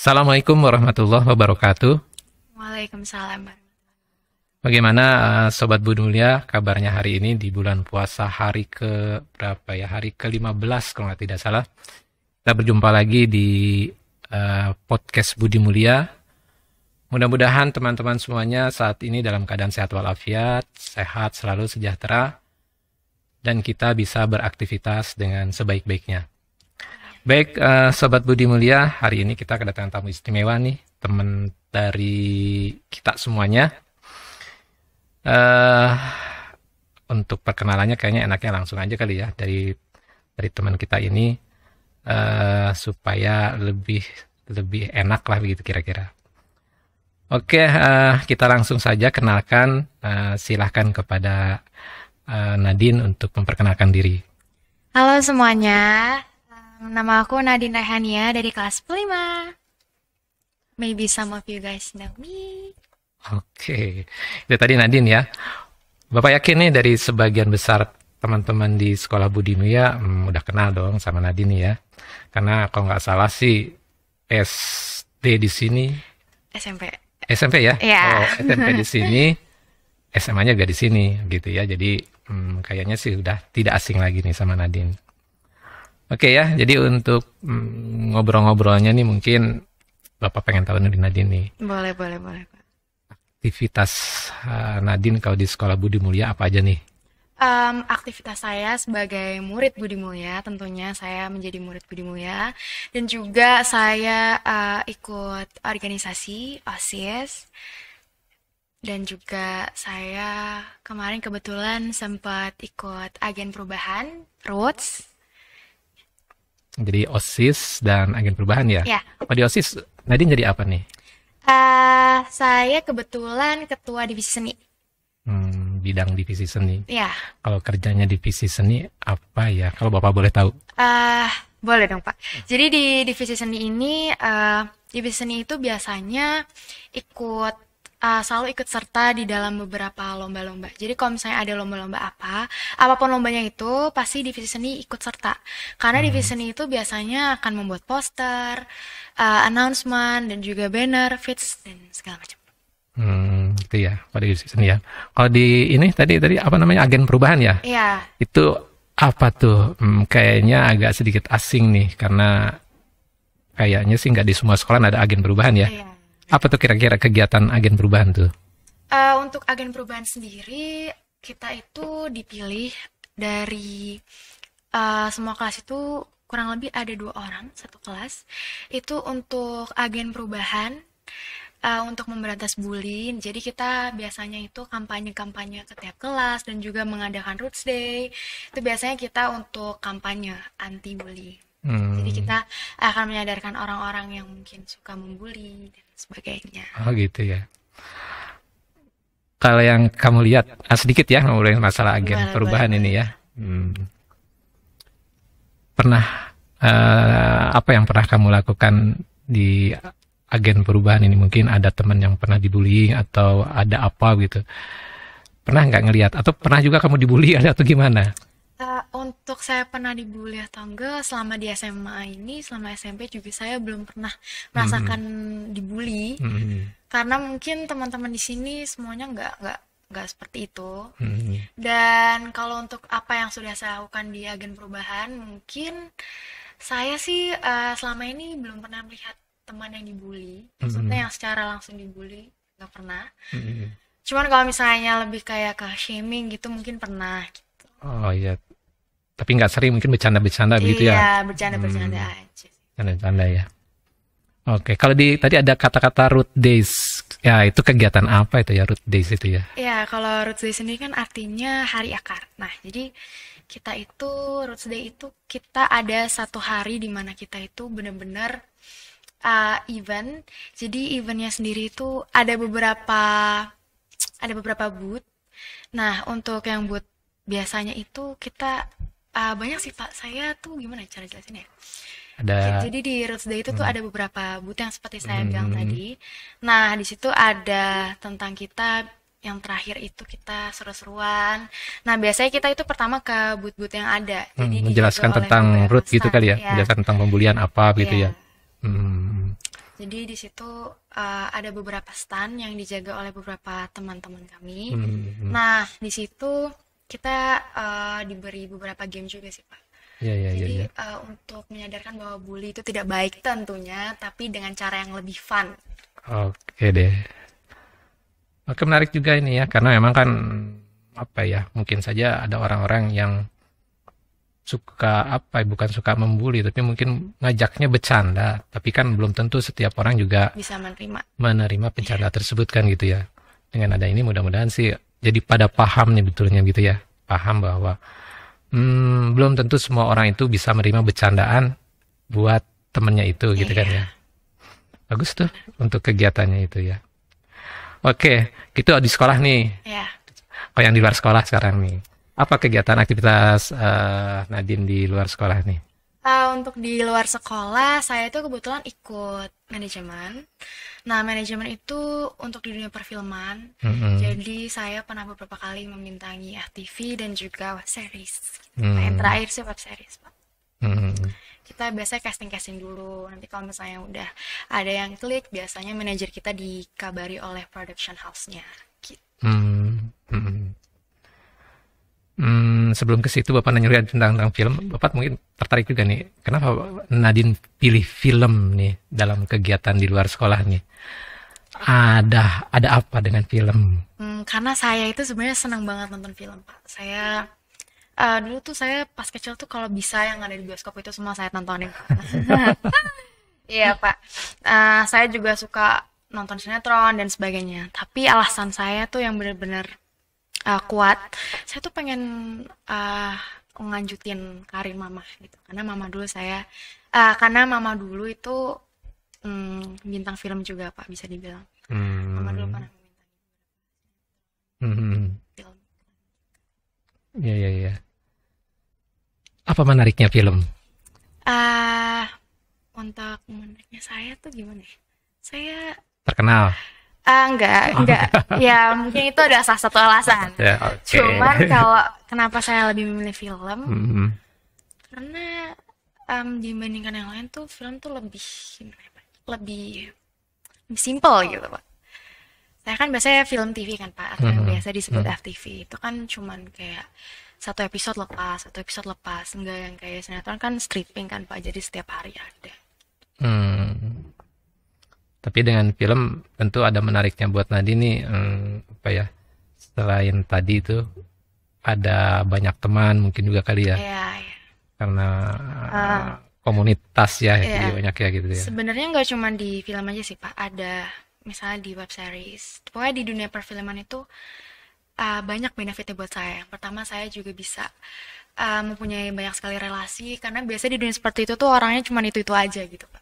Assalamualaikum warahmatullahi wabarakatuh. Waalaikumsalam. Bagaimana Sobat Budi Mulia kabarnya hari ini di bulan puasa hari ke berapa ya? Hari ke-15 kalau nggak tidak salah. Kita berjumpa lagi di podcast Budi Mulia. Mudah-mudahan teman-teman semuanya saat ini dalam keadaan sehat walafiat, sehat selalu sejahtera, dan kita bisa beraktivitas dengan sebaik-baiknya. Baik, Sobat Budi Mulia, hari ini kita kedatangan tamu istimewa nih, teman dari kita semuanya. Untuk perkenalannya kayaknya enaknya langsung aja kali ya dari teman kita ini, supaya lebih enak lah begitu kira-kira. Oke, kita langsung saja kenalkan, silahkan kepada Nadine untuk memperkenalkan diri. Halo semuanya, nama aku Nadine Rehania dari kelas 5. Maybe some of you guys know me. Oke, itu tadi Nadine ya. Bapak yakin nih dari sebagian besar teman-teman di Sekolah Budi Mulia udah kenal dong sama Nadine ya. Karena kalau nggak salah sih SD di sini. SMP ya? Iya. Oh, SMP di sini, SMA-nya juga di sini gitu ya. Jadi kayaknya sih udah tidak asing lagi nih sama Nadine. Oke ya, jadi untuk ngobrol-ngobrolnya nih mungkin Bapak pengen tahu nih Nadine nih. Boleh. Aktivitas Nadine kalau di Sekolah Budi Mulia apa aja nih? Aktivitas saya sebagai murid Budi Mulia, tentunya saya menjadi murid Budi Mulia. Dan juga saya ikut organisasi, OSIS. Dan juga saya kemarin kebetulan sempat ikut agen perubahan, Roots. Jadi OSIS dan agen perubahan ya? Ya. Oh, di OSIS Nadine jadi apa nih? Saya kebetulan ketua divisi seni. Bidang divisi seni. Ya. Kalau kerjanya divisi seni apa ya? Kalau Bapak boleh tahu. Boleh dong Pak. Jadi di divisi seni ini, divisi seni itu biasanya selalu ikut serta di dalam beberapa lomba-lomba. Jadi kalau misalnya ada lomba-lomba apapun lombanya itu, pasti divisi seni ikut serta. Karena divisi seni itu biasanya akan membuat poster, announcement, dan juga banner, feeds, dan segala macam. Gitu ya, pada divisi seni ya. Kalau di ini tadi apa namanya, agen perubahan ya? Iya. Itu apa tuh? Kayaknya agak sedikit asing nih, karena kayaknya sih nggak di semua sekolah ada agen perubahan ya. Iya. Apa tuh kira-kira kegiatan agen perubahan tuh? Untuk agen perubahan sendiri, kita itu dipilih dari semua kelas itu kurang lebih ada 2 orang, satu kelas. Itu untuk agen perubahan, untuk memberantas bullying. Jadi kita biasanya itu kampanye-kampanye ke tiap kelas dan juga mengadakan Roots Day. Itu biasanya kita untuk kampanye anti-bully. Jadi kita akan menyadarkan orang-orang yang mungkin suka membuli dan sebagainya. Oh gitu ya. Kalau yang kamu lihat, sedikit ya ngomongin masalah agen perubahan ini ya. Pernah apa yang pernah kamu lakukan di agen perubahan ini? Mungkin ada teman yang pernah dibully atau ada apa gitu. Pernah nggak ngelihat? Atau pernah juga kamu dibully atau gimana? Untuk saya pernah dibully atau enggak, selama di SMA ini, selama SMP juga saya belum pernah merasakan dibully. Karena mungkin teman-teman di sini semuanya nggak seperti itu. Dan kalau untuk apa yang sudah saya lakukan di agen perubahan, mungkin saya sih selama ini belum pernah melihat teman yang dibully. Maksudnya yang secara langsung dibully, nggak pernah. Cuman kalau misalnya lebih kayak ke shaming gitu mungkin pernah. Oh iya, tapi nggak sering, mungkin bercanda-bercanda begitu ya? Iya, bercanda-bercanda aja. Bercanda ya. Oke, kalau tadi ada kata-kata Root Days, ya itu kegiatan apa itu ya, Root Days itu ya? Iya, kalau Roots Day sendiri kan artinya hari akar. Nah, jadi kita itu, Roots Day itu kita ada satu hari di mana kita itu benar-benar event. Jadi eventnya sendiri itu ada beberapa booth. Nah, untuk yang booth biasanya itu kita banyak sih Pak. Saya tuh gimana cara jelasin ya? Jadi di Roots Day itu tuh ada beberapa booth yang seperti saya bilang tadi. Nah, di situ ada tentang kita, yang terakhir itu kita seru-seruan. Nah, biasanya kita itu pertama ke booth-booth yang ada. Jadi menjelaskan tentang root gitu kali ya, menjelaskan tentang pembulian apa gitu ya. Jadi di situ ada beberapa stand yang dijaga oleh beberapa teman-teman kami. Hmm. Nah, di situ kita diberi beberapa game juga sih, Pak. Ya, ya, ya, Jadi ya. untuk menyadarkan bahwa bully itu tidak baik tentunya, tapi dengan cara yang lebih fun. Oke deh. Oke, menarik juga ini ya, karena memang kan apa ya, mungkin saja ada orang-orang yang suka apa ya, bukan suka membuli, tapi mungkin ngajaknya bercanda. Tapi kan belum tentu setiap orang juga Bisa menerima. menerima Iya, bercanda tersebut kan gitu ya. Dengan ada ini mudah-mudahan sih jadi pada paham nih betulnya gitu ya. Paham bahwa belum tentu semua orang itu bisa menerima bercandaan buat temennya itu gitu kan iya, ya. Bagus tuh untuk kegiatannya itu ya. Oke, itu di sekolah nih. iya. Oh, yang di luar sekolah sekarang nih. Apa kegiatan aktivitas Nadine di luar sekolah nih? Untuk di luar sekolah, saya itu kebetulan ikut manajemen. Nah, manajemen itu untuk di dunia perfilman. Mm-mm. Jadi, saya pernah beberapa kali membintangi FTV dan juga web series. Gitu. Nah, yang Mm. terakhir sih web series, Pak. Mm. Kita biasanya casting-casting dulu. Nanti kalau misalnya udah ada yang klik, biasanya manajer kita dikabari oleh production house-nya. Gitu. Mm. Mm. Sebelum ke situ Bapak nanya juga tentang film, Bapak mungkin tertarik juga nih. Kenapa Nadine pilih film nih dalam kegiatan di luar sekolah nih? Ada apa dengan film? Karena saya itu sebenarnya senang banget nonton film, Pak. Saya dulu tuh saya pas kecil tuh kalau bisa yang ada di bioskop itu semua saya tontonin. Iya, Pak. Saya juga suka nonton sinetron dan sebagainya. Tapi alasan saya tuh yang benar-benar kuat. Saya tuh pengen uh, ngelanjutin karir mama gitu. Karena mama dulu itu bintang film juga, Pak, bisa dibilang. Mama dulu Hmm. pernah membintangi Hmm. film. Ya, ya, ya. Apa menariknya film? Ah, untuk menariknya saya tuh gimana ya? Saya Terkenal. enggak. Ya, mungkin itu adalah salah satu alasan. Ya, oke. Cuman kalau kenapa saya lebih memilih film, Hmm. karena dibandingkan yang lain tuh film tuh lebih gimana ya, Pak? Lebih simple gitu, Pak. Saya kan biasanya film TV kan, Pak, atau yang Hmm. biasa disebut Hmm. FTV. Itu kan cuman kayak satu episode lepas. Enggak yang kayak sinetron kan stripping kan, Pak. Jadi setiap hari ada. Hmm. Tapi dengan film tentu ada menariknya buat Nadine nih, apa ya? Selain tadi itu ada banyak teman mungkin juga kali ya, Iya, iya. karena Eh, komunitas ya, iya. jadi banyak ya gitu ya. Sebenarnya nggak cuma di film aja sih, Pak. Ada misalnya di web series. Pokoknya di dunia perfilman itu banyak benefitnya buat saya. Yang pertama, saya juga bisa mempunyai banyak sekali relasi karena biasanya di dunia seperti itu tuh orangnya cuma itu aja gitu, Pak.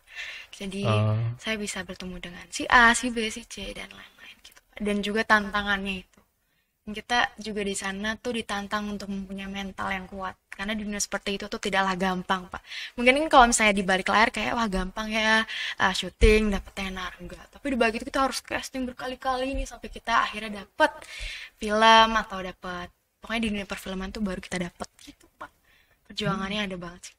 Jadi Oh, saya bisa bertemu dengan si A, si B, si C dan lain-lain gitu, Pak. Dan juga tantangannya itu. Kita juga di sana tuh ditantang untuk mempunyai mental yang kuat karena di dunia seperti itu tuh tidaklah gampang, Pak. Mungkin kan kalau misalnya di balik layar kayak wah gampang ya, syuting dapat tenar enggak, tapi di balik itu kita harus casting berkali-kali nih sampai kita akhirnya dapat film atau dapat, pokoknya di dunia perfilman tuh baru kita dapat gitu, Pak. Perjuangannya ada banget sih.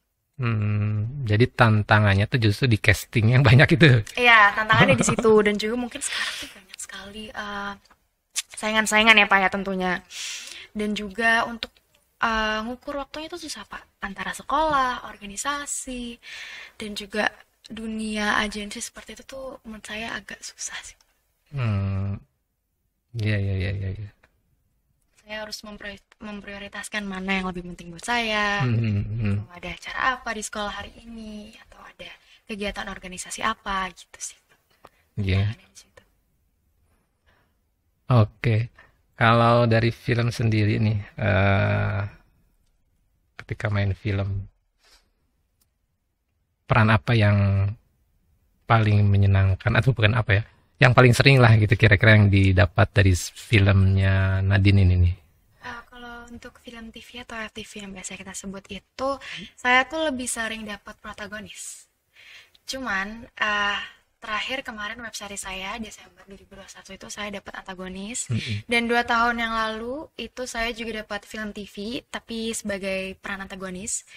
jadi tantangannya tuh justru di casting yang banyak itu. Iya, tantangannya di situ dan juga mungkin sekarang tuh banyak sekali saingan-saingan ya, Pak, ya tentunya. Dan juga untuk ngukur waktunya itu susah, Pak. Antara sekolah, organisasi, dan juga dunia agensi seperti itu tuh menurut saya agak susah sih. Hmm, iya, iya, iya, iya, iya. Saya harus memprioritaskan mana yang lebih penting buat saya. Hmm, hmm, hmm. Mau ada acara apa di sekolah hari ini, atau ada kegiatan organisasi apa gitu sih. Iya. Tantangannya di situ. Oke. Kalau dari film sendiri nih, ketika main film, peran apa yang paling menyenangkan atau bukan apa ya? Yang paling sering lah gitu kira-kira yang didapat dari filmnya Nadine ini nih. Kalau untuk film TV atau FTV yang biasa kita sebut itu, saya tuh lebih sering dapat protagonis. Cuman terakhir kemarin web series saya Desember 2021 itu saya dapat antagonis Mm-mm. dan 2 tahun yang lalu itu saya juga dapat film TV tapi sebagai peran antagonis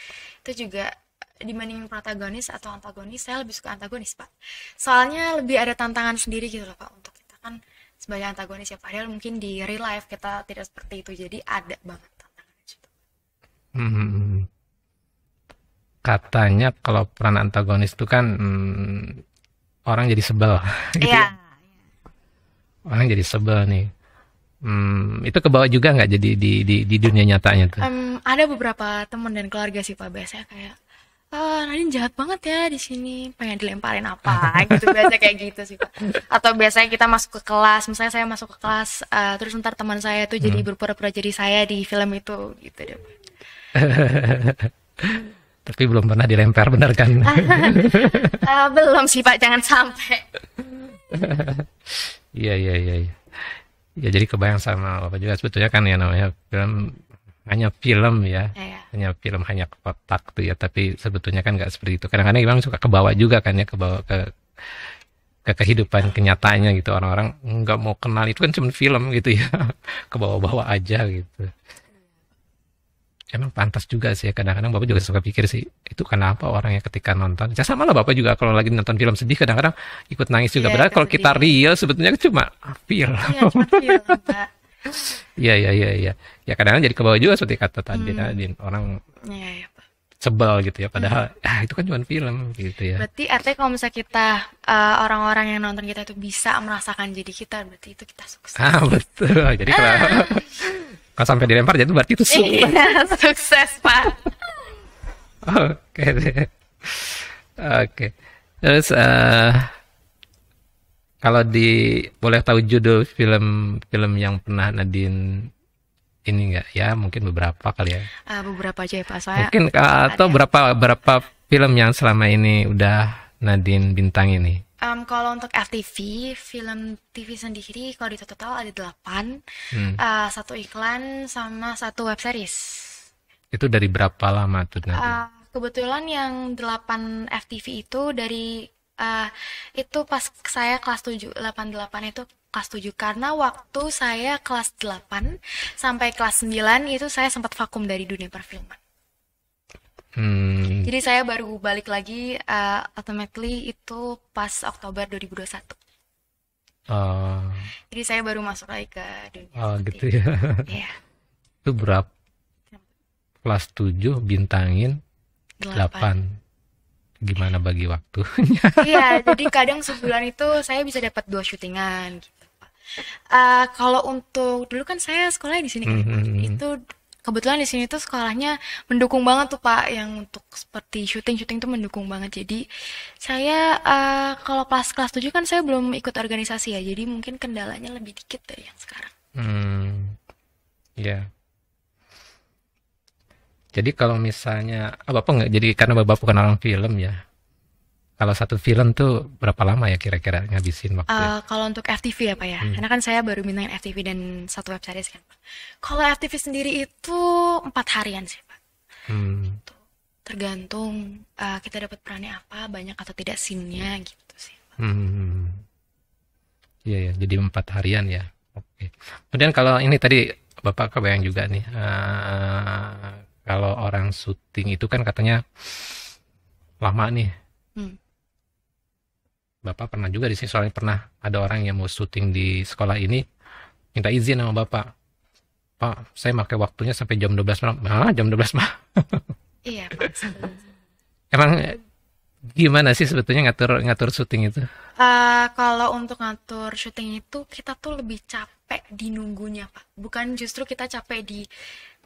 itu juga dibandingin protagonis atau antagonis, saya lebih suka antagonis, Pak. Soalnya lebih ada tantangan sendiri gitu loh, Pak, untuk kita kan sebagai antagonis ya. Padahal mungkin di real life kita tidak seperti itu, jadi ada banget tantangan di situ. Hmm, katanya kalau peran antagonis itu kan orang jadi sebel gitu Iya. ya. Orang jadi sebel nih. Itu kebawa juga nggak jadi di dunia nyatanya tuh? Ada beberapa teman dan keluarga sih, Pak, biasanya kayak, Nadine jahat banget ya di sini, pengen dilemparin apa gitu, biasa kayak gitu sih, Pak. Atau biasanya kita masuk ke kelas, misalnya saya masuk ke kelas, terus ntar teman saya tuh jadi berpura-pura jadi saya di film itu gitu deh, Pak. Tapi belum pernah dilempar bener kan? Belum sih, Pak, jangan sampai. Iya, iya, iya, iya. Ya jadi kebayang sama Bapak juga sebetulnya kan ya namanya film hanya film ya. Ya, ya. Hanya film, hanya kotak tuh ya, tapi sebetulnya kan nggak seperti itu. Kadang-kadang memang suka kebawa juga kan ya, kebawa ke kehidupan kenyataannya gitu. Orang-orang nggak mau kenal itu kan cuma film gitu ya. Kebawa-bawa aja gitu. Emang pantas juga sih ya, kadang-kadang Bapak juga suka pikir sih, itu kenapa orangnya ketika nonton, ya sama lah Bapak juga kalau lagi nonton film sedih kadang-kadang ikut nangis juga. Iya, Padahal ikut kalau kita sedih. real sebetulnya cuma film. Iya, cuma film, Pak. Iya, iya, iya, iya. Ya kadang-kadang jadi kebawa juga seperti kata tadi Hmm, Nadine, orang iya, iya, Pak. sebel gitu ya, padahal itu kan cuma film gitu ya. Berarti artinya kalau misalnya kita, orang-orang yang nonton kita itu bisa merasakan jadi kita, berarti itu kita sukses. Betul. Jadi kalau sampai dilempar jadi berarti itu sukses. Iya, sukses, Pak. Oke deh. Oke. Terus kalau boleh tahu judul film yang pernah Nadine ini enggak ya? Mungkin beberapa kali ya. Beberapa aja ya, Pak. Soalnya Mungkin ada. atau berapa film yang selama ini udah Nadine bintang ini? Kalau untuk FTV, film TV sendiri, kalau di total ada 8, Hmm. satu iklan sama satu web series. Itu dari berapa lama tuh Nadine? Kebetulan yang 8 FTV itu dari itu pas saya kelas 7, 88 itu kelas 7 karena waktu saya kelas 8 sampai kelas 9 itu saya sempat vakum dari dunia perfilman. Hmm. Jadi saya baru balik lagi automatically itu pas Oktober 2021. Oh, Jadi saya baru masuk lagi ke dunia oh seperti gitu itu. ya. Iya, Itu berapa? Kelas 7 bintangin 8. 8. Gimana bagi waktu? Iya, jadi kadang sebulan itu saya bisa dapat 2 syutingan gitu, Pak. Kalau untuk dulu kan saya sekolahnya di sini kan, Pak. Itu kebetulan di sini tuh sekolahnya mendukung banget tuh, Pak, yang untuk seperti syuting-syuting tuh mendukung banget. Jadi saya kalau pas kelas 7 kan saya belum ikut organisasi ya. Jadi mungkin kendalanya lebih dikit dari yang sekarang. Ya. Jadi kalau misalnya Bapak nggak jadi karena Bapak bukan orang film ya. Kalau satu film tuh berapa lama ya kira-kira ngabisin waktu ya? Kalau untuk FTV ya, Pak ya. Karena kan saya baru bintangin FTV dan satu web series kan, Pak. Kalau FTV sendiri itu 4 harian sih, Pak. Hmm. Tergantung kita dapat perannya apa, banyak atau tidak scene-nya gitu sih, Pak. Iya ya, jadi 4 harian ya. Oke. Kemudian kalau ini tadi Bapak kebayang juga nih, kalau orang syuting itu kan katanya lama nih. Hmm. Bapak pernah juga di sini soalnya pernah ada orang yang mau syuting di sekolah ini minta izin sama Bapak. Pak, saya pakai waktunya sampai jam 12 malam. Jam 12 malam. Iya, Pak. Emang gimana sih sebetulnya ngatur syuting itu? Kalau untuk ngatur syuting itu kita tuh lebih capek di nunggunya, Pak. Bukan justru kita capek di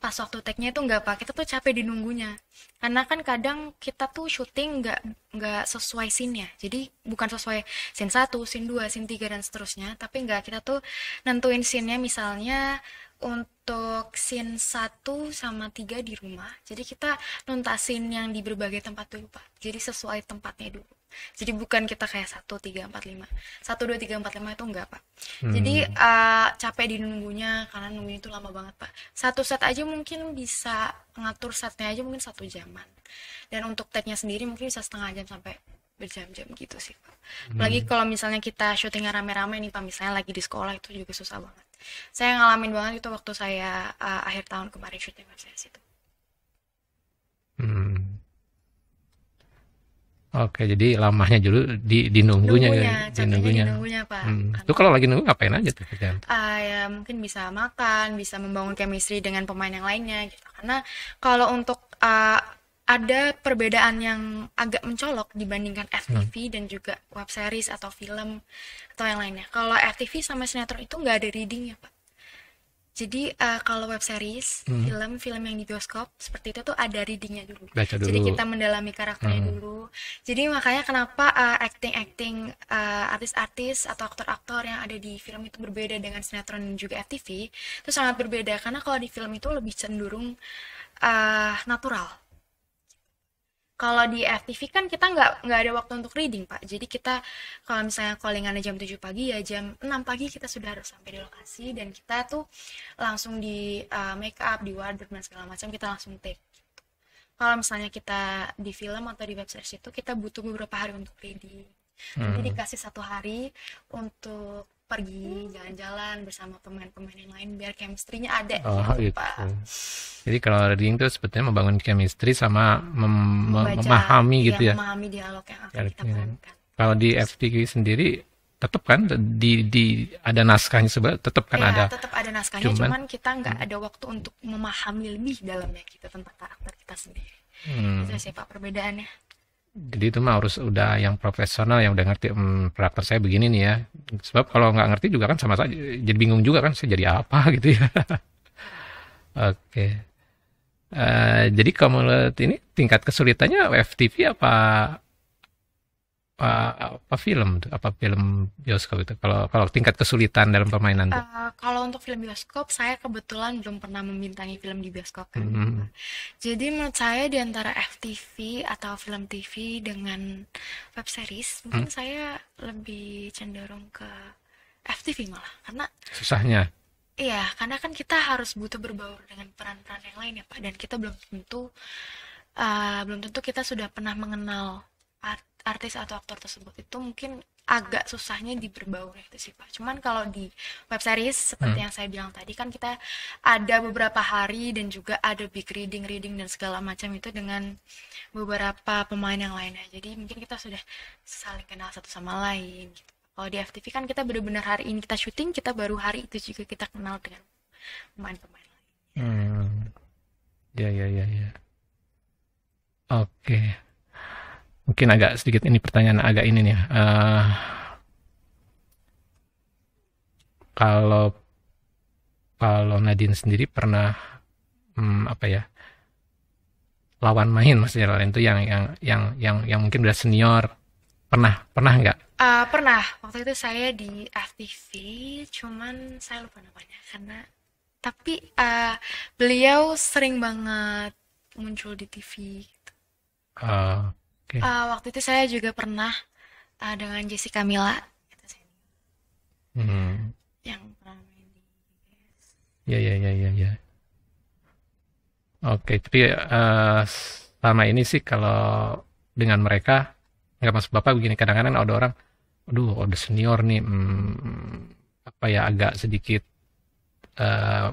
pas waktu tag-nya itu enggak, Pak. Kita tuh capek di nunggunya. Karena kan kadang kita tuh syuting enggak sesuai scene-nya. Jadi bukan sesuai scene 1, scene 2, scene 3 dan seterusnya, tapi enggak, kita tuh nentuin scene-nya misalnya untuk scene 1 sama 3 di rumah. Jadi kita nuntasin yang di berbagai tempat dulu, Pak. Jadi sesuai tempatnya dulu. Jadi bukan kita kayak 1, 3, 4, 5. 1, 2, 3, 4, 5 itu enggak, Pak. Jadi capek di nunggunya karena nunggunya itu lama banget, Pak. Satu set aja mungkin bisa ngatur setnya aja mungkin 1 jaman. Dan untuk tag-nya sendiri mungkin bisa setengah jam sampai berjam-jam gitu sih, Pak. Apalagi kalau misalnya kita syutingnya rame-rame nih, Pak, misalnya lagi di sekolah itu juga susah banget. Saya ngalamin banget itu waktu saya akhir tahun kemarin syuting web series itu. Oke, jadi lamanya dulu di nunggunya ya, Nunggunya, di contohnya di nunggunya. nunggunya Pak. Itu Karena kalau lagi nunggu ngapain aja tuh kerjaan? ya mungkin bisa makan, bisa membangun chemistry dengan pemain yang lainnya gitu. Karena kalau untuk ada perbedaan yang agak mencolok dibandingkan Hmm. FTV dan juga web series atau film atau yang lainnya. Kalau FTV sama sinetron itu nggak ada readingnya Pak. Jadi kalau web series, Hmm. film-film yang di bioskop seperti itu tuh ada readingnya dulu. Baca Jadi dulu. kita mendalami karakternya Hmm. dulu. Jadi makanya kenapa acting-acting artis-artis atau aktor-aktor yang ada di film itu berbeda dengan sinetron dan juga FTV itu sangat berbeda karena kalau di film itu lebih cenderung natural. Kalau di FTV kan kita nggak ada waktu untuk reading, Pak. Jadi kita kalau misalnya callingannya jam 7 pagi ya jam 6 pagi kita sudah harus sampai di lokasi dan kita tuh langsung di make up, di wardrobe dan segala macam kita langsung take. Kalau misalnya kita di film atau di web series itu kita butuh beberapa hari untuk reading. Jadi Hmm. dikasih 1 hari untuk pergi jalan-jalan bersama pemain-pemain yang lain biar chemistry-nya ada Oh gitu, gitu. Pak. Jadi kalau reading itu sebetulnya membangun chemistry sama Membaca, memahami ya gitu ya. memahami dialog yang akan kita Dialognya. perankan. Kalau di FTV sendiri tetap kan di ada naskahnya sebab tetap kan Ya, ada. tetap ada naskahnya, Cuman cuman kita nggak ada waktu untuk memahami lebih dalamnya gitu tentang karakter kita sendiri. Itu hmm, sih Pak perbedaannya. jadi itu mah harus udah yang profesional yang udah ngerti karakter saya begini nih ya. Sebab kalau nggak ngerti juga kan sama saja jadi bingung juga kan saya jadi apa gitu ya. Oke. Jadi kamu lihat ini tingkat kesulitannya FTV apa film tuh? Apa film bioskop itu? Kalau kalau tingkat kesulitan dalam permainan tuh. Kalau untuk film bioskop, saya kebetulan belum pernah membintangi film di bioskop kan. Hmm. Jadi menurut saya di antara FTV atau film TV dengan web series, Hmm. mungkin saya lebih cenderung ke FTV malah. Karena Susahnya. iya, karena kan kita harus butuh berbaur dengan peran-peran yang lain ya Pak. Dan kita belum tentu kita sudah pernah mengenal artis atau aktor tersebut. Itu mungkin agak susahnya di berbaur itu sih Pak. Cuman kalau di web series seperti Hmm. yang saya bilang tadi kan kita ada beberapa hari dan juga ada big reading dan segala macam itu dengan beberapa pemain yang lainnya. Jadi mungkin kita sudah saling kenal satu sama lain gitu. Kalau di FTV kan kita benar-benar hari ini kita syuting, kita baru hari itu juga kita kenal dengan pemain-pemain lain. Hmm. Ya, ya, ya, ya. Oke. Mungkin agak sedikit ini pertanyaan agak ini nih. Kalau kalau Nadine sendiri pernah apa ya? Lawan main maksudnya lawan itu yang mungkin udah senior. Pernah nggak? Pernah, waktu itu saya di FTV, cuman saya lupa namanya karena tapi beliau sering banget muncul di TV. Oke. Waktu itu saya juga pernah dengan Jessica Mila itu sih, Hmm. yang pernah main di BTS. Ya, ya, ya, ya, ya. Oke, tapi selama ini sih kalau dengan mereka nggak masuk bapak begini. Kadang-kadang ada orang, aduh, udah senior nih, apa ya agak sedikit eh,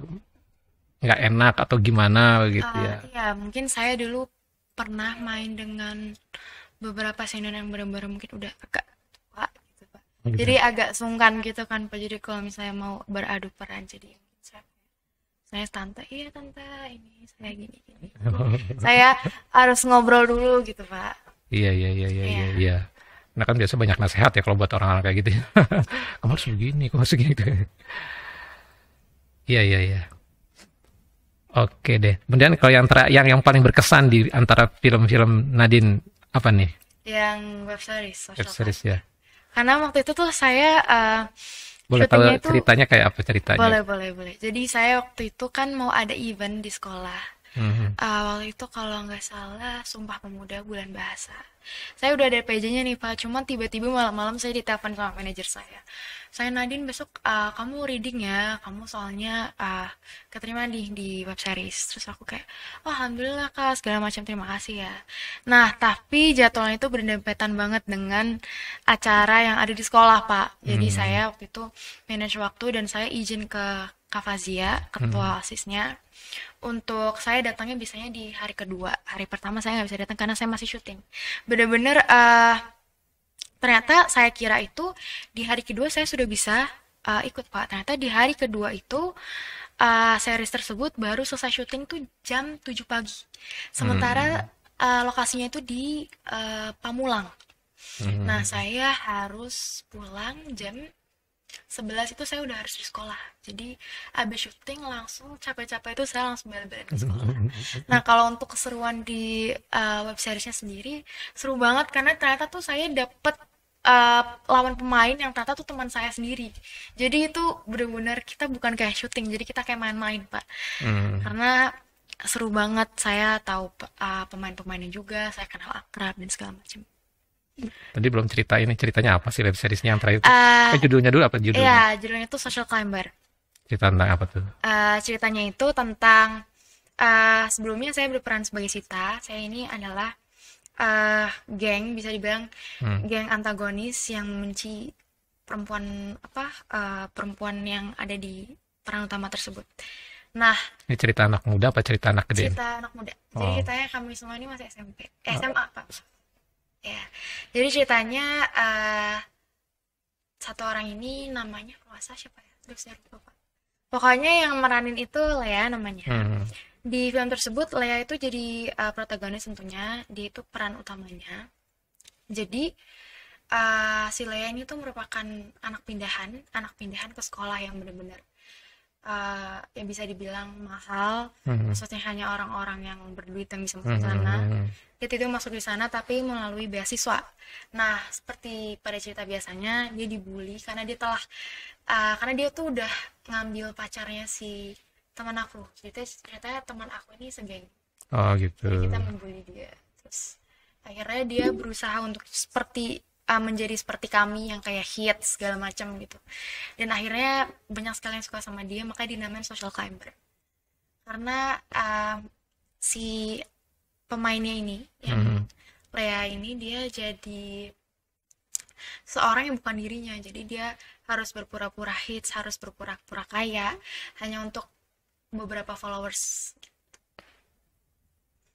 nggak enak atau gimana begitu ya. Iya, mungkin saya dulu pernah main dengan beberapa senior yang benar-benar mungkin udah agak tua gitu Pak. Gitu. Jadi agak sungkan gitu kan Pak. Jadi kalau misalnya mau beradu peran jadi saya tante, iya tante ini saya gini. Saya harus ngobrol dulu gitu Pak. Iya, iya, iya, iya, iya, Iya. iya. Nah kan biasa banyak nasihat ya kalau buat orang-orang kayak gitu. Kamu harus begini, kamu harus begini. Iya, iya, iya. Oke deh. Kemudian kalau yang paling berkesan di antara film-film Nadine apa nih? Yang web series Web Social series Club. ya. Karena waktu itu tuh saya Boleh tahu syutingnya itu ceritanya kayak apa ceritanya? boleh. Jadi saya waktu itu kan mau ada event di sekolah. Mhm. Waktu itu kalau nggak salah Sumpah Pemuda Bulan Bahasa. Saya udah ada PJ-nya nih Pak, cuman tiba-tiba malam-malam saya ditelepon sama manajer saya. Saya Nadine besok kamu reading ya, kamu soalnya keterima di web series. Terus aku kayak, oh alhamdulillah Kak, segala macam terima kasih ya. Nah tapi jadwalnya itu berdempetan banget dengan acara yang ada di sekolah Pak. Jadi saya waktu itu manage waktu dan saya izin ke Kak Fazia, Hmm. ketua OSISnya. Untuk saya datangnya biasanya di hari kedua. Hari pertama saya nggak bisa datang karena saya masih syuting. Bener-bener ternyata saya kira itu di hari kedua saya sudah bisa ikut Pak. Ternyata di hari kedua itu series tersebut baru selesai syuting tuh jam 7 pagi. Sementara Hmm. lokasinya itu di Pamulang. Nah, Hmm. saya harus pulang jam 11 itu saya udah harus di sekolah. Jadi abis syuting langsung capek-capek itu saya langsung balik-balik ke sekolah. Nah, kalau untuk keseruan di web seriesnya sendiri seru banget karena ternyata tuh saya dapet lawan pemain yang ternyata tuh teman saya sendiri. Jadi itu bener-bener kita bukan kayak syuting, jadi kita kayak main-main, Pak. Hmm. Karena seru banget, saya tahu pemain-pemainnya juga, saya kenal akrab dan segala macam. Tadi belum cerita ini, ceritanya apa sih web seriesnya yang terakhir itu? eh Judulnya dulu apa judulnya? ya, judulnya tuh Social Climber. Cerita tentang apa tuh? Ceritanya itu tentang sebelumnya saya berperan sebagai Sita. Saya ini adalah geng, bisa dibilang Hmm. geng antagonis yang membenci perempuan apa perempuan yang ada di peran utama tersebut. Nah, Ini cerita anak muda apa cerita anak gede nih? cerita anak muda. Jadi Oh. ceritanya kami semua ini masih SMP, Oh. SMA, Pak. Ya. Jadi ceritanya satu orang ini namanya puasa siapa ya? Terus saya lupa, Pak. Pokoknya yang meranin itu Lea namanya. Hmm. Di film tersebut Lea itu jadi protagonis tentunya, dia itu peran utamanya. Jadi si Lea ini tuh merupakan anak pindahan ke sekolah yang benar-benar yang bisa dibilang mahal. Hmm. Maksudnya hanya orang-orang yang berduit yang bisa masuk Hmm. ke sana. Hmm. Dia itu masuk di sana tapi melalui beasiswa. Nah, seperti pada cerita biasanya, dia dibully karena dia telah karena dia tuh udah ngambil pacarnya si teman aku. Jadi ternyata teman aku ini segeng. Oh gitu. Jadi kita membuli dia. Terus akhirnya dia berusaha untuk seperti menjadi seperti kami yang kayak hits segala macam gitu. Dan akhirnya banyak sekali yang suka sama dia, makanya dinamain social climber. Karena si pemainnya ini yang Hmm. Lea ini dia jadi seorang yang bukan dirinya. Jadi dia harus berpura-pura hits, harus berpura-pura kaya hanya untuk beberapa followers.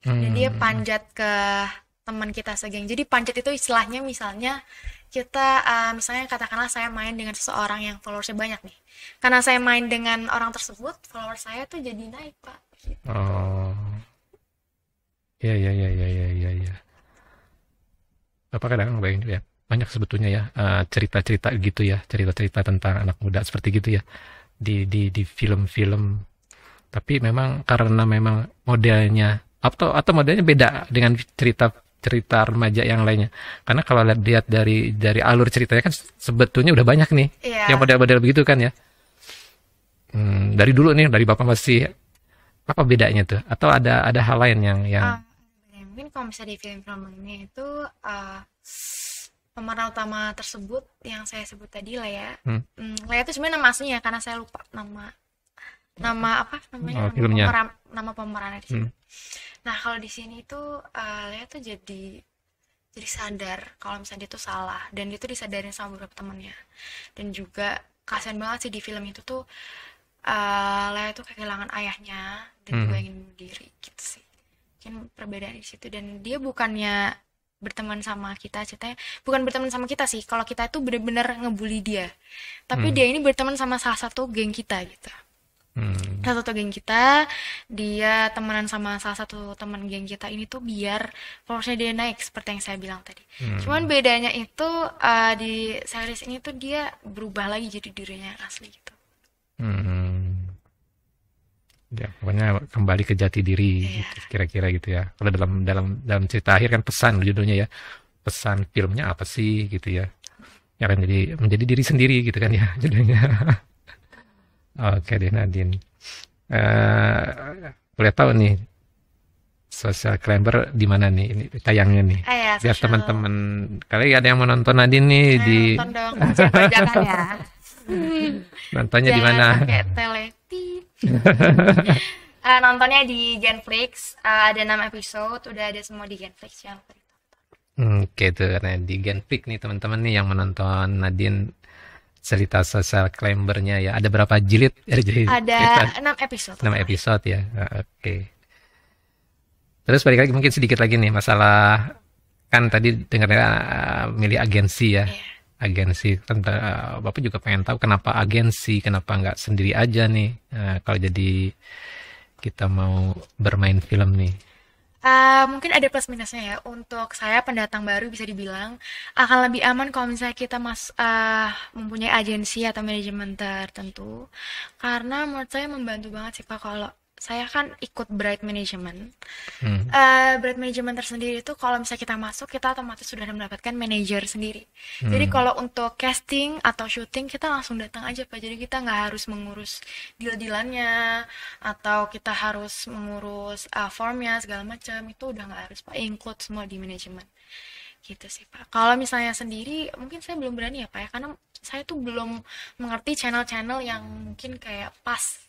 Dan dia Hmm. panjat ke teman kita segeng. Jadi panjat itu istilahnya misalnya kita misalnya katakanlah saya main dengan seseorang yang followersnya banyak nih. Karena saya main dengan orang tersebut, followers saya tuh jadi naik, Pak. Gitu. Oh. Ya, ya, ya, ya, ya, ya, ya. Apa kadang bayangin ya, banyak sebetulnya ya cerita-cerita gitu ya, cerita-cerita tentang anak muda seperti gitu ya di film-film. Tapi memang karena memang modelnya atau modelnya beda dengan cerita cerita remaja yang lainnya. Karena kalau lihat dari alur ceritanya kan sebetulnya udah banyak nih yang Iya. model-model begitu kan ya. Dari dulu nih, dari Bapak masih apa bedanya tuh? Atau ada hal lain yang Ah, mungkin kalau misalnya di film-film ini itu pemeran utama tersebut yang saya sebut tadi lah ya. hmm, Lea itu sebenarnya nama aslinya karena saya lupa nama nama apa namanya oh, filmnya. nama pemerannya di Hmm. situ. Nah, kalau di sini tuh Lea tuh jadi sadar kalau misalnya dia tuh salah dan dia tuh disadarin sama beberapa temannya. Dan juga kasihan banget sih di film itu tuh Lea tuh kehilangan ayahnya dan juga Hmm. ingin bunuh diri gitu sih. Mungkin perbedaan di situ dan dia bukannya berteman sama kita ceritanya bukan berteman sama kita sih kalau kita itu bener-bener ngebully dia tapi Hmm. dia ini berteman sama salah satu geng kita gitu Hmm. salah satu geng kita dia temenan sama salah satu teman geng kita ini tuh biar followersnya dia naik seperti yang saya bilang tadi cuman Hmm. bedanya itu di series ini tuh dia berubah lagi jadi dirinya yang asli gitu. Hmm. Ya, pokoknya kembali ke jati diri Iya. gitu, kira-kira gitu ya. Kalau dalam dalam dalam cerita akhir kan pesan judulnya ya. Pesan filmnya apa sih gitu ya. Ya kan jadi menjadi diri sendiri gitu kan ya judulnya. Oke deh Nadine. Eh boleh tahu nih Social Climber di mana nih ini tayangnya nih. Ya Biar social teman-teman kali ada yang mau nonton Nadine nih di nonton dong saya bajakan ya. nontonnya di Jangan mana? pakai telepit. Nontonnya di Genflix. Ada 6 episode, udah ada semua di Genflix ya. Oke tuh karena di Genflix nih teman-teman nih yang menonton Nadine cerita social climbernya ya. Ada berapa jilid? Jadi cerita Ada 6 episode 6 totalnya. episode ya. Oke. Terus balik lagi mungkin sedikit lagi nih masalah kan tadi dengarnya milih agensi ya. Iya. Agensi kan Bapak juga pengen tahu kenapa agensi, kenapa nggak sendiri aja nih. Kalau jadi kita mau bermain film nih. Mungkin ada plus minusnya ya. Untuk saya pendatang baru bisa dibilang akan lebih aman kalau misalnya kita mempunyai agensi atau manajemen tertentu. Karena menurut saya membantu banget sih Pak kalau saya kan ikut Bright Management. Hmm. Bright Management tersendiri itu kalau misalnya kita masuk kita otomatis sudah mendapatkan manajer sendiri. Jadi Hmm. kalau untuk casting atau syuting kita langsung datang aja Pak. Jadi kita nggak harus mengurus deal-dealannya atau kita harus mengurus formnya segala macam itu udah nggak harus Pak, include semua di manajemen gitu sih Pak. Kalau misalnya sendiri mungkin saya belum berani ya Pak ya karena saya tuh belum mengerti channel-channel yang mungkin kayak pas.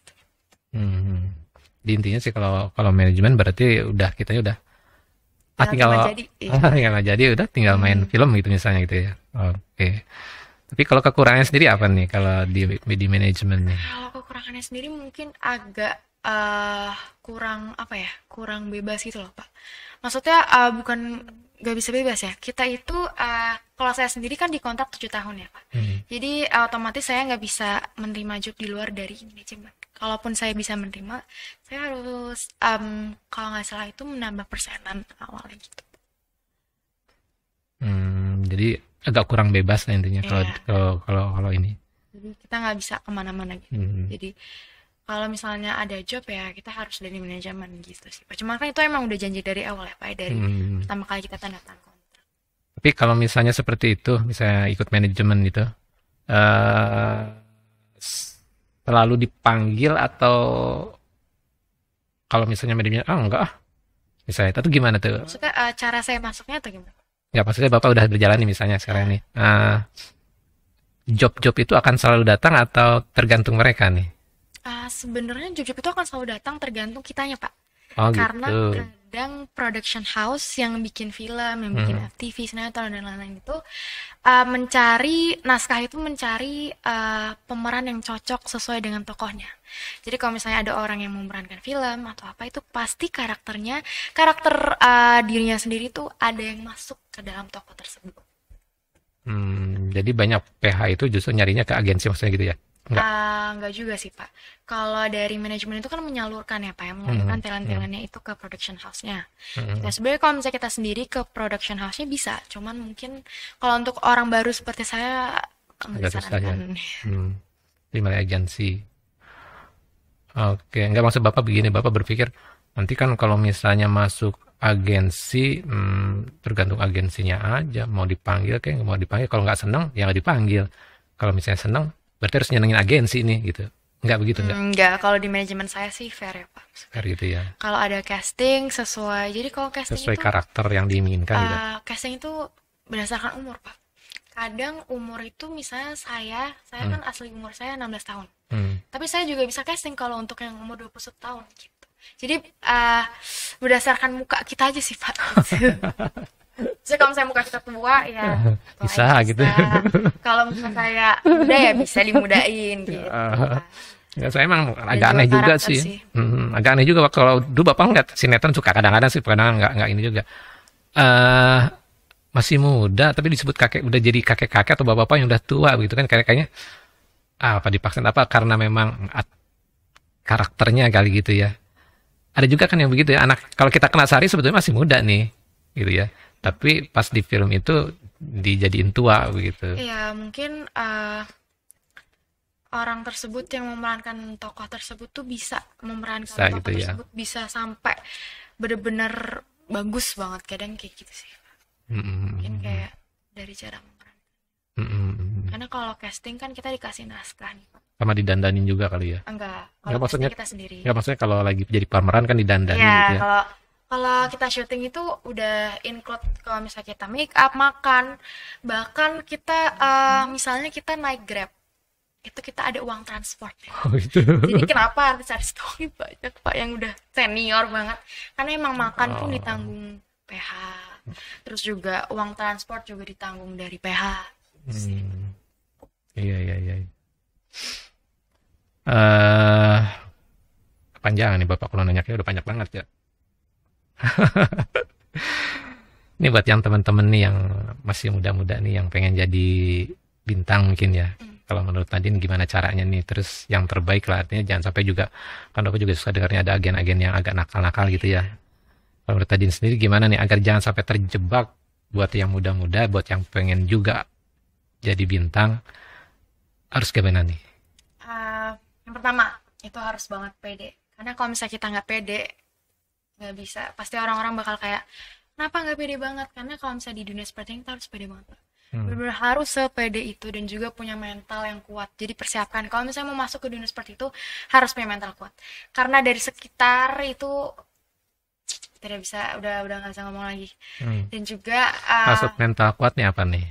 Hmm. Di intinya sih kalau kalau manajemen berarti udah kitanya udah Tinggal tinggal terima jadi. Iya. tinggal nggak jadi udah tinggal main Hmm. film gitu misalnya gitu ya. Oke. Tapi kalau kekurangannya sendiri apa nih kalau di manajemen nih? Kalau kekurangannya sendiri mungkin agak kurang apa ya, kurang bebas gitu loh Pak. Maksudnya bukan nggak bisa bebas ya. Kita itu kalau saya sendiri kan dikontrak 7 tahun ya Pak. Hmm. Jadi otomatis saya nggak bisa menerima job di luar dari manajemen. Kalaupun saya bisa menerima, saya harus kalau nggak salah itu menambah persenan awalnya gitu. Jadi agak kurang bebas lah intinya kalau Ya, kalau ini. jadi kita nggak bisa kemana-mana gitu. Hmm. Jadi kalau misalnya ada job ya kita harus dari manajemen gitu sih Pak. Cuma kan itu emang udah janji dari awal ya Pak ya, dari Hmm. pertama kali kita tanda tangan kontrak. Tapi kalau misalnya seperti itu, misalnya ikut manajemen gitu, eh selalu dipanggil atau kalau misalnya manajemen enggak ah, misalnya itu gimana tuh? Maksudnya cara saya masuknya atau gimana? Ya maksudnya Bapak udah berjalan nih misalnya sekarang nih. Job-job itu akan selalu datang atau tergantung mereka nih? Sebenarnya job-job itu akan selalu datang tergantung kitanya Pak. Oh Karena gitu. kadang production house yang bikin film, yang bikin Hmm. FTV, sinetron dan lain-lain itu mencari naskah itu mencari pemeran yang cocok sesuai dengan tokohnya. Jadi kalau misalnya ada orang yang memerankan film atau apa itu pasti karakter dirinya sendiri tuh ada yang masuk ke dalam tokoh tersebut. Jadi banyak PH itu justru nyarinya ke agensi maksudnya gitu ya? Enggak. Enggak juga sih Pak. Kalau dari manajemen itu kan menyalurkan ya Pak, ya, Hmm. menyalurkan Hmm. talent-talentnya itu ke production house-nya. Hmm. Nah, sebenarnya kalau misalnya kita sendiri ke production house-nya bisa, cuman mungkin kalau untuk orang baru seperti saya nggak Agak susah ya. disarankan. Di melalui agensi. Oke, enggak maksud Bapak begini, Bapak berpikir nanti kan kalau misalnya masuk agensi, tergantung agensinya aja, mau dipanggil kayak nggak mau dipanggil. Kalau nggak senang, ya nggak dipanggil. Kalau misalnya senang, berarti harus nyenengin agensi nih gitu. Enggak begitu enggak? Enggak, kalau di manajemen saya sih fair ya Pak. Kayak gitu ya. Kalau ada casting sesuai, jadi kalau casting Sesuai itu karakter yang diinginkan gitu. casting itu berdasarkan umur Pak. Kadang umur itu misalnya saya Hmm. kan asli umur saya 16 tahun. Hmm. Tapi saya juga bisa casting kalau untuk yang umur 21 tahun gitu. Jadi berdasarkan muka kita aja sih Pak. Jadi kalau misalnya muka kita tua ya tua Bisa aja gitu. bisa. Kalau muka saya muda ya bisa dimudain gitu. Ya, saya emang Dan agak juga aneh juga karakter sih. sih. Agak aneh juga Pak. Kalau dulu Bapak ngeliat sinetron suka kadang-kadang sih, kadang nggak ini juga. eh Masih muda tapi disebut kakek, udah jadi kakek-kakek atau bapak-bapak yang udah tua begitu kan, kayaknya apa dipaksain apa karena memang karakternya kali gitu ya. Ada juga kan yang begitu ya, anak kalau kita kena sehari sebetulnya masih muda nih gitu ya. Tapi pas di film itu dijadiin tua begitu. Iya, mungkin orang tersebut yang memerankan tokoh tersebut tuh bisa memerankan Bisa tokoh gitu ya. tersebut bisa sampai bener-bener bagus banget kadang kayak gitu sih. Mungkin Mm-mm. kayak dari cara memeran. Mm-mm. Karena kalau casting kan kita dikasih naskah nih Pak. Sama didandanin juga kali ya. Enggak, Nggak kalau maksudnya, casting kita sendiri. nggak maksudnya kalau lagi jadi pemeran kan didandanin Iya, gitu ya. kalau kalau kita syuting itu udah include kalau misalnya kita make up, makan, bahkan kita misalnya kita naik Grab, itu kita ada uang transport ya. Oh gitu. Jadi kenapa artis-artis itu banyak Pak yang udah senior banget? Karena emang makan pun Oh. ditanggung PH, terus juga uang transport juga ditanggung dari PH. Hmm. Iya, iya, iya. Eh, Kepanjangan nih Bapak kalau nanya kayak udah banyak banget ya. Ini buat yang teman-teman nih yang masih muda-muda nih yang pengen jadi bintang mungkin ya. Hmm. Kalau menurut Nadine gimana caranya nih? Terus yang terbaik lah artinya jangan sampai juga kan aku juga suka dengarnya ada agen-agen yang agak nakal-nakal gitu ya. Kalau menurut Nadine sendiri gimana nih agar jangan sampai terjebak buat yang muda-muda, buat yang pengen juga jadi bintang harus gimana nih? Yang pertama itu harus banget pede. Karena kalau misalnya kita nggak pede, nggak bisa. Pasti orang-orang bakal kayak, kenapa nggak pede banget? Karena kalau misalnya di dunia seperti ini kita harus pede banget. Benar-benar harus sepede itu dan juga punya mental yang kuat. Jadi persiapkan. Kalau misalnya mau masuk ke dunia seperti itu, harus punya mental kuat. Karena dari sekitar itu tidak bisa, udah nggak bisa ngomong lagi. Dan juga Maksud mental kuat nih apa nih?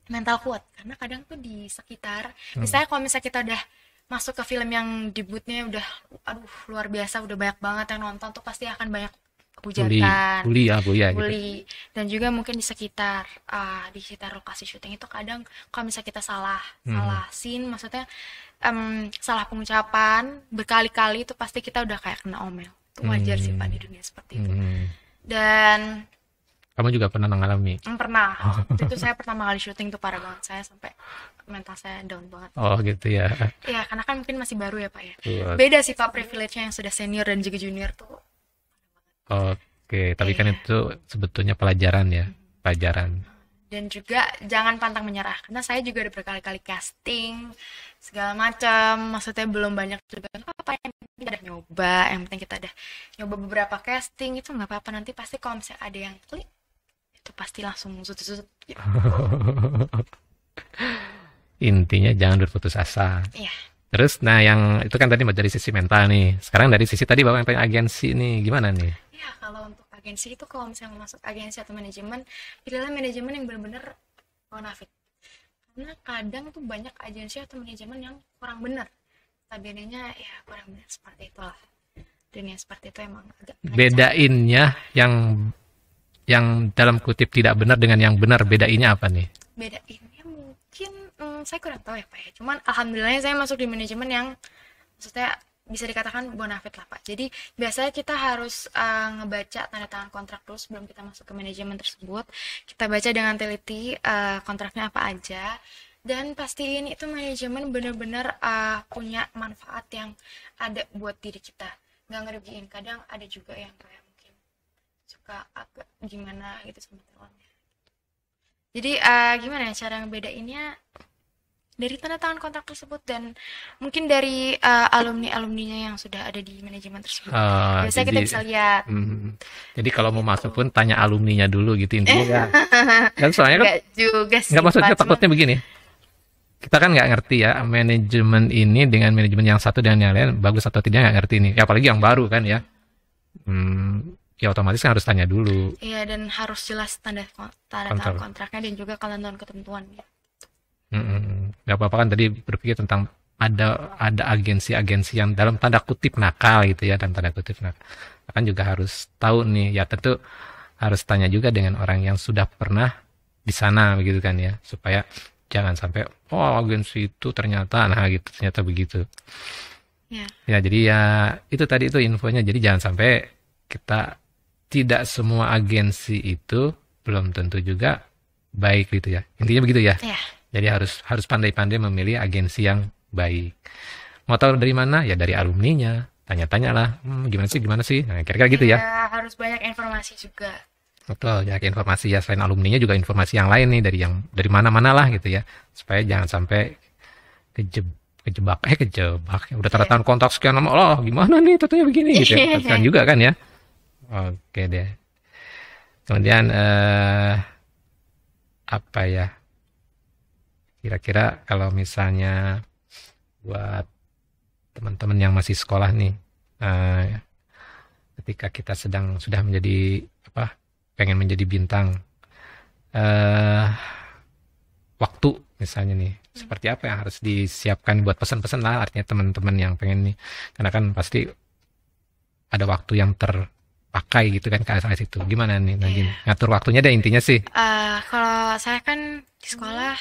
mental kuat. Karena kadang tuh di sekitar, misalnya kalau misalnya kita udah masuk ke film yang debutnya udah, aduh luar biasa, udah banyak banget yang nonton tuh pasti akan banyak Bully, hujatan, bully ya gitu. bully, dan juga mungkin di sekitar lokasi syuting itu kadang kalau misalnya kita salah salah scene, maksudnya salah pengucapan berkali-kali itu pasti kita udah kayak kena omel. Itu wajar sih Pak di dunia seperti itu. Hmm. Dan Kamu juga pernah mengalami? pernah, itu saya pertama kali syuting tuh parah banget, saya sampai mental saya down banget. Oh gitu ya. Ya karena kan mungkin masih baru ya Pak ya. Wah, Beda sih Pak privilege-nya yang sudah senior dan juga junior tuh. oke, tapi kan Iya. itu sebetulnya pelajaran ya, pelajaran. Dan juga jangan pantang menyerah karena saya juga udah berkali-kali casting segala macam, maksudnya belum banyak juga nggak apa-apa, yang penting kita udah nyoba, yang penting kita udah nyoba beberapa casting itu nggak apa-apa, nanti pasti kalau misalnya ada yang klik itu pasti langsung sut-sut gitu. Intinya jangan berputus asa. Iya. Terus, nah yang itu kan tadi dari sisi mental nih. Sekarang dari sisi tadi Bapak yang pengen agensi nih, gimana nih? Ya kalau untuk agensi itu, kalau misalnya mau masuk agensi atau manajemen, pilihlah manajemen yang benar-benar bonafit. Karena kadang tuh banyak agensi atau manajemen yang kurang benar. Tabiannya ya kurang benar, seperti itulah. Dunia seperti itu emang agak kacau. Bedainnya yang dalam kutip tidak benar dengan yang benar, bedainnya apa nih? Bedainnya mungkin saya kurang tahu ya Pak ya. Cuman alhamdulillahnya saya masuk di manajemen yang maksudnya bisa dikatakan bonafit lah Pak. Jadi biasanya kita harus ngebaca tanda tangan kontrak dulu sebelum kita masuk ke manajemen tersebut. Kita baca dengan teliti kontraknya apa aja, dan pastiin itu manajemen benar-benar punya manfaat yang ada buat diri kita, nggak ngerugiin. Kadang ada juga yang kayak mungkin suka agak gimana gitu sama temannya. Jadi gimana ya cara ngebedainnya, dari tanda tangan kontrak tersebut dan mungkin dari alumni-alumninya yang sudah ada di manajemen tersebut. Biasanya kita Jadi, bisa lihat jadi kalau mau masuk gitu. pun tanya alumninya dulu gitu intinya ya. Kan soalnya kan Enggak juga sih nggak maksudnya Pak, cuman takutnya begini. Kita kan nggak ngerti ya manajemen ini dengan manajemen yang satu dan yang lain bagus atau tidak nggak ngerti nih. Ya apalagi yang baru kan ya. Ya otomatis kan harus tanya dulu iya, dan harus jelas tanda tangan kontrak. kontraknya dan juga ketentuan-ketentuannya. Nggak apa-apa kan tadi berpikir tentang ada agensi-agensi yang dalam tanda kutip nakal gitu ya, dan tanda kutip nakal. Kan juga harus tahu nih ya, tentu harus tanya juga dengan orang yang sudah pernah di sana begitu kan ya, supaya jangan sampai oh agensi itu ternyata nah gitu, ternyata begitu. Ya, Ya jadi ya itu tadi itu infonya, jadi jangan sampai kita tidak semua agensi itu belum tentu juga baik gitu ya. Intinya begitu ya. ya, Jadi harus pandai-pandai memilih agensi yang baik. Mau tahu dari mana? Ya dari alumninya. Tanya-tanya lah, gimana sih? Nah, kira-kira gitu ya. ya harus banyak informasi juga. Betul, ya informasi ya selain alumninya juga informasi yang lain nih dari mana-mana lah gitu ya. Supaya jangan sampai kejebak. Ya, udah tanda Iya. tangan kontak sekian lama, oh gimana nih tentunya begini gitu ya. Kasihan juga kan ya. Oke deh. Kemudian apa ya? Kira-kira kalau misalnya buat teman-teman yang masih sekolah nih, ketika kita sudah menjadi pengen menjadi bintang, waktu misalnya nih, seperti apa yang harus disiapkan buat pesan-pesan lah, artinya teman-teman yang pengen nih, karena kan pasti ada waktu yang pakai gitu kan ke arah situ. Gimana nih Nadine? Iya. Ngatur waktunya deh intinya sih. Kalau saya kan di sekolah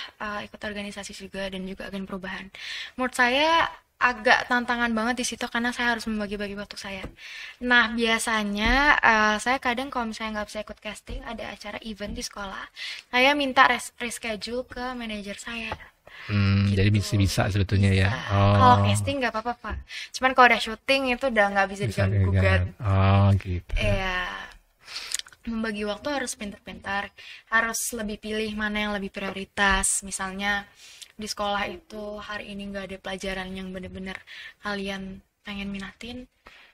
ikut organisasi juga dan juga agen perubahan. Menurut saya agak tantangan banget di situ karena saya harus membagi-bagi waktu saya. Nah, biasanya saya kadang kalau misalnya nggak bisa ikut casting, ada acara event di sekolah, saya minta reschedule ke manajer saya. Jadi Gitu. bisa sebetulnya ya. Bisa. Kalau Oh, casting nggak apa-apa, Pak. Cuman kalau udah syuting itu udah nggak bisa bisa diganggu-gugat. kan. Oh, gitu. Iya. Membagi waktu harus pintar-pintar, harus lebih pilih mana yang lebih prioritas. Misalnya di sekolah itu hari ini nggak ada pelajaran yang bener-bener kalian pengen minatin,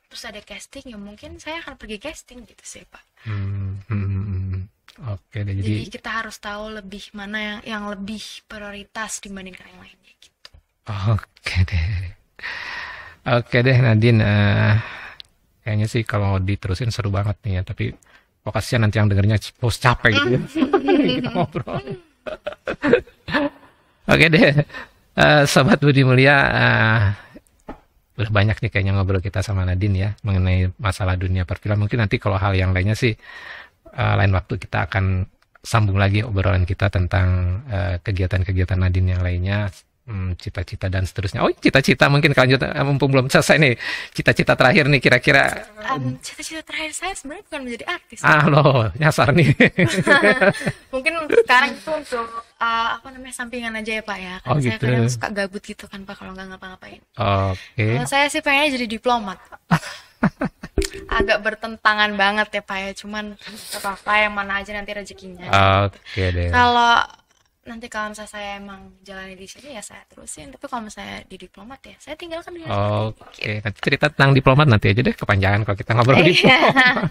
terus ada casting, ya mungkin saya akan pergi casting gitu sih, Pak. Hmm, hmm, hmm, hmm. Oke deh. Jadi Jadi kita harus tahu lebih mana yang lebih prioritas dibandingkan yang lainnya gitu. oke deh. Oke deh Nadine. Kayaknya sih kalau diterusin seru banget nih ya. Tapi kok kasihan nanti yang dengernya post capek gitu ya. Kita ngobrol. Oke deh. Sobat Budi Mulia. Udah banyak nih kayaknya ngobrol kita sama Nadine ya. Mengenai masalah dunia perfilman. Mungkin nanti kalau hal yang lainnya sih. Lain waktu kita akan sambung lagi obrolan kita tentang kegiatan-kegiatan Nadine yang lainnya, cita-cita dan seterusnya. Oh, cita-cita mungkin kelanjutan, mumpung belum selesai nih. Cita-cita terakhir nih kira-kira. Cita-cita terakhir saya sebenarnya bukan menjadi artis. Loh, nyasar nih. Mungkin untuk sekarang itu untuk apa namanya sampingan aja ya Pak ya. Oh, Karena saya gitu. kadang suka gabut gitu kan Pak kalau nggak ngapa-ngapain. Oke. Kalau saya sih pengennya jadi diplomat, Pak. Agak bertentangan banget ya Pak ya. Cuman gak apa-apa yang mana aja nanti rezekinya. Oke deh. Kalau nanti kalau misalnya saya emang jalani di sini ya saya terusin. Tapi kalau misalnya di diplomat ya saya tinggalkan dunia akademik. Oke, nanti cerita tentang diplomat nanti aja deh, kepanjangan kalau kita ngobrol diplomat.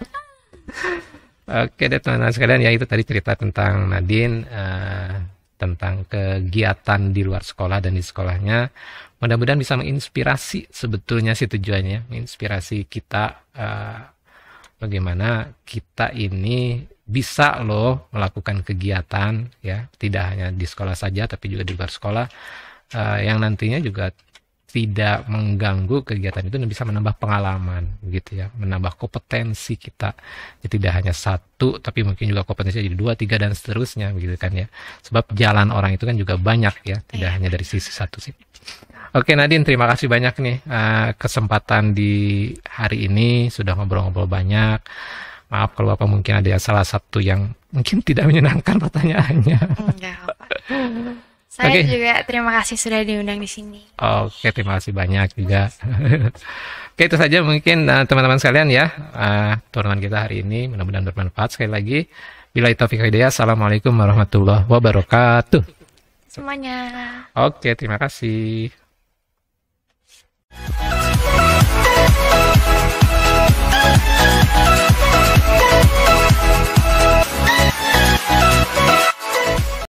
Oke deh teman-teman sekalian, ya itu tadi cerita tentang Nadine, tentang kegiatan di luar sekolah dan di sekolahnya. Mudah-mudahan bisa menginspirasi sebetulnya sih tujuannya, menginspirasi kita bagaimana kita ini bisa loh melakukan kegiatan ya, tidak hanya di sekolah saja tapi juga di luar sekolah, yang nantinya juga tidak mengganggu kegiatan itu dan bisa menambah pengalaman gitu ya, menambah kompetensi kita. Jadi tidak hanya satu tapi mungkin juga kompetensi jadi 2, 3 dan seterusnya begitu kan ya. Sebab jalan orang itu kan juga banyak ya, tidak hanya dari sisi satu sih. Oke Nadine, terima kasih banyak nih kesempatan di hari ini, sudah ngobrol-ngobrol banyak. Maaf kalau Bapak mungkin ada salah satu yang mungkin tidak menyenangkan pertanyaannya. Enggak apa. Saya juga terima kasih sudah diundang di sini. Oke, terima kasih banyak juga. Oke, itu saja mungkin teman-teman sekalian ya, turunan kita hari ini mudah-mudahan bermanfaat. Sekali lagi, billahi taufiq wal hidayah. Assalamualaikum warahmatullahi wabarakatuh. Semuanya. Oke, terima kasih.